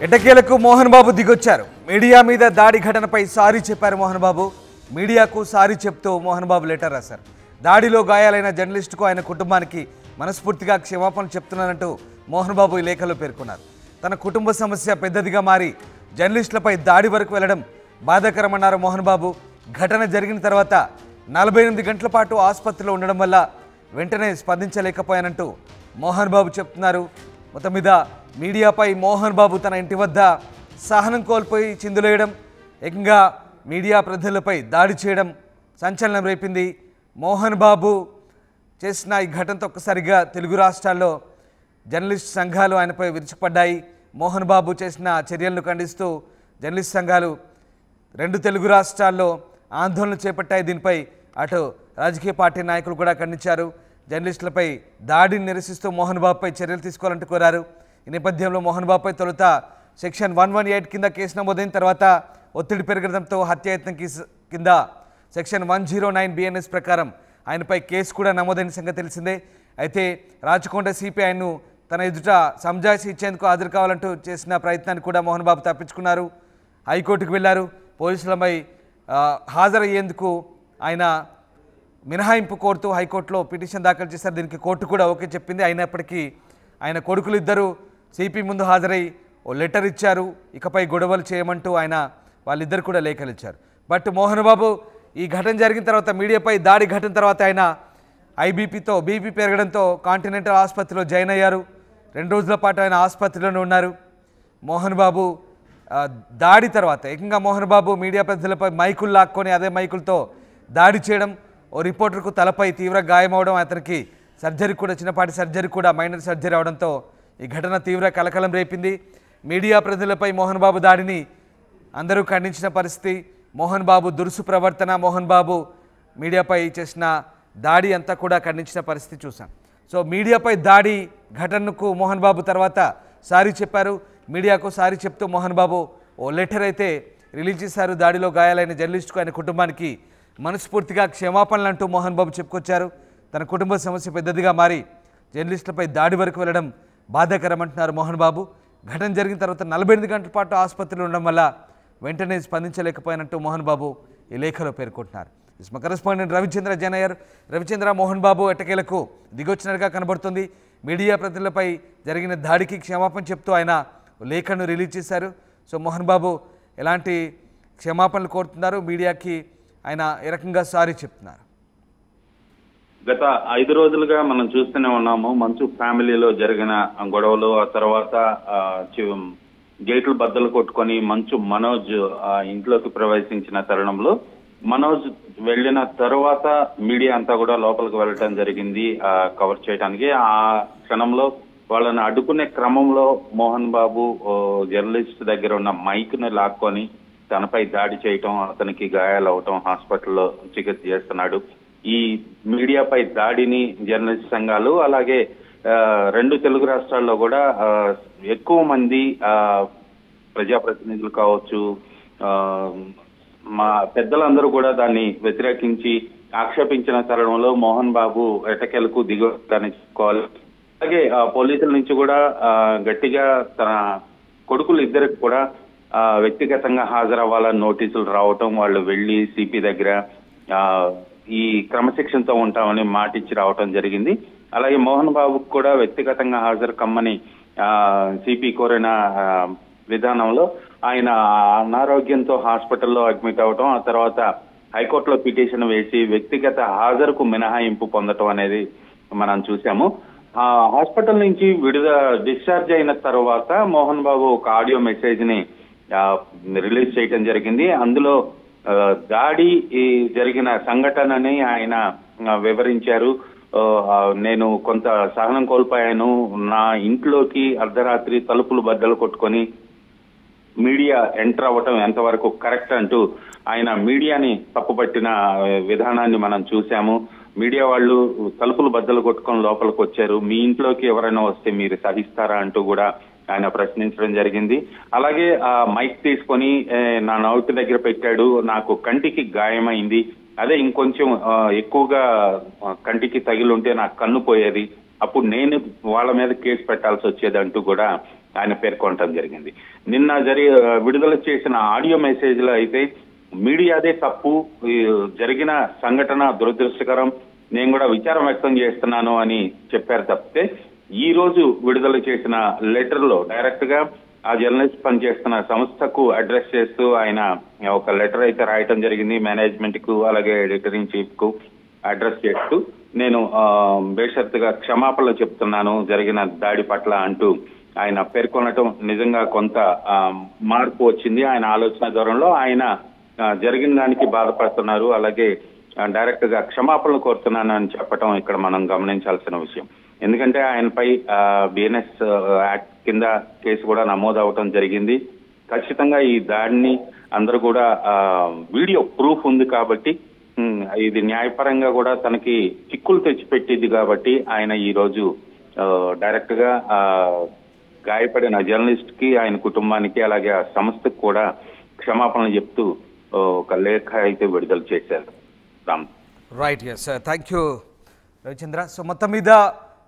ఎట్టకేలకు మోహన్ బాబు దిగొచ్చారు. మీడియా మీద దాడి ఘటనపై సారీ చెప్పారు మోహన్ బాబు. మీడియాకు సారీ చెప్తూ మోహన్ బాబు లెటర్ రాశారు. దాడిలో గాయాలైన జర్నలిస్టుకు ఆయన కుటుంబానికి మనస్ఫూర్తిగా క్షమాపణలు చెప్తున్నానంటూ మోహన్ బాబు ఈ లేఖలో పేర్కొన్నారు. తన కుటుంబ సమస్య పెద్దదిగా మారి జర్నలిస్టులపై దాడి వరకు వెళ్లడం బాధాకరమన్నారు మోహన్ బాబు. ఘటన జరిగిన తర్వాత 48 గంటల పాటు ఆసుపత్రిలో ఉండడం వల్ల వెంటనే స్పందించలేకపోయానంటూ మోహన్ బాబు చెప్తున్నారు. మొత్తం మీద మీడియాపై మోహన్ బాబు తన ఇంటి వద్ద సహనం కోల్పోయి చిందులేయడం, ఏకంగా మీడియా ప్రతినిధులపై దాడి చేయడం సంచలనం రేపింది. మోహన్ బాబు చేసిన ఈ ఘటనతో ఒక్కసారిగా తెలుగు రాష్ట్రాల్లో జర్నలిస్ట్ సంఘాలు ఆయనపై విరుచుకుపడ్డాయి. మోహన్ బాబు చేసిన చర్యలను ఖండిస్తూ జర్నలిస్ట్ సంఘాలు 2 తెలుగు రాష్ట్రాల్లో ఆందోళనలు చేపట్టాయి. దీనిపై అటు రాజకీయ పార్టీ నాయకులు కూడా ఖండించారు. జర్నలిస్టులపై దాడిని నిరసిస్తూ మోహన్ బాబుపై చర్యలు తీసుకోవాలంటూ కోరారు. ఈ నేపథ్యంలో మోహన్ బాబుపై తొలుత సెక్షన్ 118 కింద కేసు నమోదైన తర్వాత ఒత్తిడి పెరగడంతో హత్యాయత్నం కింద సెక్షన్ 109 BNS ప్రకారం ఆయనపై కేసు కూడా నమోదైన సంగతి తెలిసిందే. అయితే రాచకొండ సిపి ఆయన్ను తన ఎదుట సంజాయిషి ఇచ్చేందుకు హాజరు కావాలంటూ చేసిన ప్రయత్నాన్ని కూడా మోహన్ బాబు తప్పించుకున్నారు. హైకోర్టుకు వెళ్లారు. పోలీసులపై హాజరయ్యేందుకు ఆయన మినహాయింపు కోరుతూ హైకోర్టులో పిటిషన్ దాఖలు చేశారు. దీనికి కోర్టు కూడా ఓకే చెప్పింది. అయినప్పటికీ ఆయన కొడుకులు ఇద్దరు సిపి ముందు హాజరై ఓ లెటర్ ఇచ్చారు. ఇకపై గొడవలు చేయమంటూ వాళ్ళిద్దరు కూడా లేఖలు ఇచ్చారు. బట్ మోహన్ బాబు ఈ ఘటన జరిగిన తర్వాత, మీడియాపై దాడి ఘటన తర్వాత ఆయన బీపీ పెరగడంతో కాంటినెంటల్ ఆసుపత్రిలో జాయిన్ అయ్యారు. 2 రోజుల పాటు ఆయన ఆసుపత్రిలోనే ఉన్నారు. మోహన్ బాబు దాడి తర్వాత ఏకంగా మోహన్ బాబు మీడియా ప్రతినిధులపై మైకులు లాక్కొని అదే మైకులతో దాడి చేయడం, ఓ రిపోర్టర్కు తలపై తీవ్ర గాయమవడం, అతనికి సర్జరీ కూడా చిన్నపాటి సర్జరీ కూడా మైనర్ సర్జరీ అవడంతో ఈ ఘటన తీవ్ర కలకలం రేపింది. మీడియా ప్రతినిధులపై మోహన్ బాబు దాడిని అందరూ ఖండించిన పరిస్థితి. మోహన్ బాబు దురుసు ప్రవర్తన, మోహన్ బాబు మీడియాపై చేసిన దాడి అంతా కూడా ఖండించిన పరిస్థితి చూసాం. సో మీడియాపై దాడి ఘటనకు మోహన్ బాబు తర్వాత సారీ చెప్పారు. మీడియాకు సారీ చెప్తూ మోహన్ బాబు ఓ లెటర్ అయితే రిలీజ్ చేశారు. దాడిలో గాయాలైన జర్నలిస్టుకు ఆయన కుటుంబానికి మనస్ఫూర్తిగా క్షమాపణలు అంటూ మోహన్ బాబు చెప్పుకొచ్చారు. తన కుటుంబ సమస్య పెద్దదిగా మారి జర్నలిస్టులపై దాడి వరకు వెళ్లడం బాధాకరమంటున్నారు మోహన్ బాబు. ఘటన జరిగిన తర్వాత 48 గంటల పాటు ఆసుపత్రిలో ఉండడం వల్ల వెంటనే స్పందించలేకపోయినట్టు మోహన్ బాబు ఈ లేఖలో పేర్కొంటున్నారు. మా కరెస్పాండెంట్ రవిచంద్ర జనయర్. రవిచంద్ర, మోహన్ బాబు ఎట్టకేలకు దిగొచ్చినట్టుగా కనబడుతుంది. మీడియా ప్రతినిధులపై జరిగిన దాడికి క్షమాపణ చెప్తూ ఆయన లేఖను రిలీజ్ చేశారు. సో మోహన్ బాబు ఎలాంటి క్షమాపణలు కోరుతున్నారు? మీడియాకి ఆయన ఏ రకంగా సారీ చెప్తున్నారు? గత 5 రోజులుగా మనం చూస్తూనే ఉన్నాము. మంచు ఫ్యామిలీలో జరిగిన గొడవలు, ఆ తర్వాత గేట్లు బద్దలు కొట్టుకొని మంచు మనోజ్ ఇంట్లోకి ప్రవేశించిన తరుణంలో మనోజ్ వెళ్ళిన తర్వాత మీడియా అంతా కూడా లోపలికి వెళ్ళటం జరిగింది కవర్ చేయడానికి. ఆ క్షణంలో వాళ్ళని అడ్డుకునే క్రమంలో మోహన్ బాబు జర్నలిస్ట్ దగ్గర ఉన్న మైక్ ని లాక్కొని తనపై దాడి చేయటం, అతనికి గాయాలు అవటం, హాస్పిటల్లో చికిత్స చేస్తున్నాడు. ఈ మీడియాపై దాడిని జర్నలిస్ట్ సంఘాలు, అలాగే 2 తెలుగు రాష్ట్రాల్లో కూడా ఎక్కువ మంది ప్రజాప్రతినిధులు కావచ్చు, మా పెద్దలందరూ కూడా దాన్ని వ్యతిరేకించి ఆక్షేపించిన తరుణంలో మోహన్ బాబు ఎటకెలకు దిగువని చెప్పుకోవాలి. అలాగే పోలీసుల నుంచి కూడా గట్టిగా తన కొడుకులు ఇద్దరికి కూడా వ్యక్తిగతంగా హాజరవ్వాలని నోటీసులు రావటం, వాళ్ళు వెళ్లి సిపి దగ్గర ఈ క్రమశిక్షణతో ఉంటామని మాటిచ్చి రావటం జరిగింది. అలాగే మోహన్ బాబుకు కూడా వ్యక్తిగతంగా హాజరు కమ్మని సిపి కోరిన విధానంలో ఆయన అనారోగ్యంతో హాస్పిటల్లో అడ్మిట్ అవటం, ఆ తర్వాత హైకోర్టులో పిటిషన్ వేసి వ్యక్తిగత హాజరుకు మినహాయింపు పొందటం అనేది మనం చూసాము. హాస్పిటల్ నుంచి డిశ్చార్జ్ అయిన తర్వాత మోహన్ బాబు ఒక ఆడియో మెసేజ్ ని రిలీజ్ చేయటం జరిగింది. అందులో దాడి జరిగిన సంఘటనని ఆయన వివరించారు. నేను కొంత సహనం కోల్పోయాను. నా ఇంట్లోకి అర్ధరాత్రి తలుపులు బద్దలు కొట్టుకొని మీడియా ఎంటర్ అవ్వటం ఎంతవరకు కరెక్ట్ అంటూ ఆయన మీడియాని తప్పుపట్టిన విధానాన్ని మనం చూసాము. మీడియా వాళ్ళు తలుపులు బద్దలు కొట్టుకొని లోపలికి వచ్చారు, మీ ఇంట్లోకి ఎవరైనా వస్తే మీరు సహిస్తారా అంటూ కూడా ఆయన ప్రశ్నించడం జరిగింది. అలాగే మైక్ తీసుకొని నా నౌతి దగ్గర పెట్టాడు, నాకు కంటికి గాయమైంది, అదే ఇంకొంచెం ఎక్కువగా కంటికి తగిలి ఉంటే నాకు కన్ను పోయేది, అప్పుడు నేను వాళ్ళ మీద కేసు పెట్టాల్సి వచ్చేది అంటూ కూడా ఆయన పేర్కొనడం జరిగింది. నిన్న విడుదల చేసిన ఆడియో మెసేజ్లో అయితే మీడియాదే తప్పు, జరిగిన సంఘటన దురదృష్టకరం, నేను కూడా విచారం వ్యక్తం చేస్తున్నాను అని చెప్పారు తప్పితే ఈ రోజు విడుదల చేసిన లెటర్ లో డైరెక్ట్ గా ఆ జర్నలిస్ట్ పనిచేస్తున్న సంస్థకు అడ్రస్ చేస్తూ ఆయన ఒక లెటర్ అయితే రాయటం జరిగింది. మేనేజ్మెంట్ కు అలాగే ఎడిటర్ ఇన్ చీఫ్ కు అడ్రస్ చేస్తూ నేను బేషరతుగా క్షమాపణలు చెప్తున్నాను జరిగిన దాడి పట్ల అంటూ ఆయన పేర్కొనటం నిజంగా కొంత మార్పు వచ్చింది. ఆయన ఆలోచన ధోరణిలో ఆయన జరిగిన దానికి బాధపడుతున్నారు, అలాగే డైరెక్ట్ గా క్షమాపణలు కోరుతున్నాను అని చెప్పడం ఇక్కడ మనం గమనించాల్సిన విషయం. ఎందుకంటే ఆయనపై బిఎన్ఎస్ యాక్ట్ కింద కేసు కూడా నమోదు అవటం జరిగింది. ఖచ్చితంగా ఈ దాడిని అందరూ కూడా వీడియో ప్రూఫ్ ఉంది కాబట్టి ఇది న్యాయపరంగా కూడా తనకి చిక్కులు తెచ్చిపెట్టింది కాబట్టి ఆయన ఈ రోజు డైరెక్ట్ గా గాయపడిన జర్నలిస్ట్ కి, ఆయన కుటుంబానికి, అలాగే ఆ సంస్థకు కూడా క్షమాపణలు చెప్తూ ఒక లేఖ అయితే విడుదల చేశారు. Ram right, yes, thank you Ravichandra. So మొత్తం మీద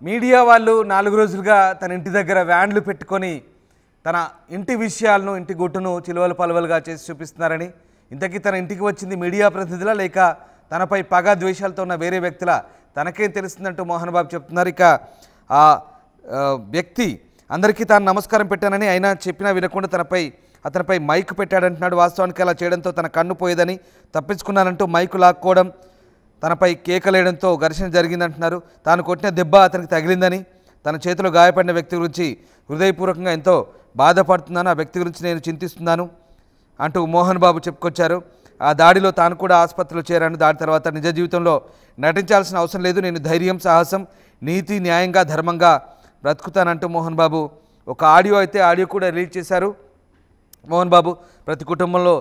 మీడియా వాళ్ళు 4 రోజులుగా తన ఇంటి దగ్గర వ్యాన్లు పెట్టుకొని తన ఇంటి విషయాలను, ఇంటి గుట్టును చిలువలు పలువలుగా చేసి చూపిస్తున్నారని, ఇంతకీ తన ఇంటికి వచ్చింది మీడియా ప్రతినిధుల లేక తనపై పగ ద్వేషాలతో ఉన్న వేరే వ్యక్తుల తనకేం తెలుస్తుందంటూ మోహన్ బాబు చెప్తున్నారు. ఇక ఆ వ్యక్తి అందరికీ తాను నమస్కారం పెట్టానని అయినా చెప్పినా వినకుండా అతనిపై మైక్ పెట్టాడంటున్నాడు. వాస్తవానికి అలా చేయడంతో తన కన్ను పోయేదని తప్పించుకున్నానంటూ మైకు లాక్కోవడం, తనపై కేకలేయడంతో ఘర్షణ జరిగిందంటున్నారు. తాను కొట్టిన దెబ్బ అతనికి తగిలిందని, తన చేతిలో గాయపడిన వ్యక్తి గురించి హృదయపూర్వకంగా ఎంతో బాధపడుతున్నాను, ఆ వ్యక్తి గురించి నేను చింతిస్తున్నాను అంటూ మోహన్ బాబు చెప్పుకొచ్చారు. ఆ దాడిలో తాను కూడా ఆసుపత్రిలో చేరాను, దాడి తర్వాత నిజ జీవితంలో నటించాల్సిన అవసరం లేదు, నేను ధైర్యం, సాహసం, నీతి, న్యాయంగా, ధర్మంగా బ్రతుకుతానంటూ మోహన్ బాబు ఒక ఆడియో కూడా రిలీజ్ చేశారు. మోహన్ బాబు ప్రతి కుటుంబంలో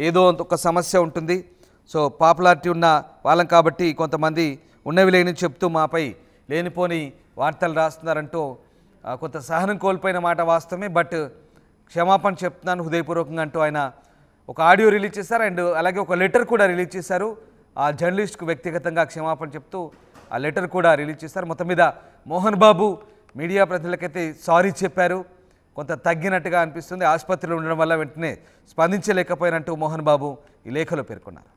ఏదో ఒక సమస్య ఉంటుంది, సో పాపులారిటీ ఉన్న వాళ్ళం కాబట్టి కొంతమంది ఉన్నవి లేని చెప్తూ మాపై లేనిపోని వార్తలు రాస్తున్నారంటూ కొంత సహనం కోల్పోయిన మాట వాస్తవమే, బట్ క్షమాపణ చెప్తున్నాను హృదయపూర్వకంగా అంటూ ఆయన ఒక ఆడియో రిలీజ్ చేశారు. అండ్ అలాగే ఒక లెటర్ కూడా రిలీజ్ చేశారు. ఆ జర్నలిస్ట్కు వ్యక్తిగతంగా క్షమాపణ చెప్తూ ఆ లెటర్ కూడా రిలీజ్ చేశారు. మొత్తం మీద మోహన్ బాబు మీడియా ప్రతినిధులకైతే సారీ చెప్పారు, కొంత తగ్గినట్టుగా అనిపిస్తుంది. ఆసుపత్రిలో ఉండడం వల్ల వెంటనే స్పందించలేకపోయినట్టు మోహన్ బాబు ఈ లేఖలో పేర్కొన్నారు.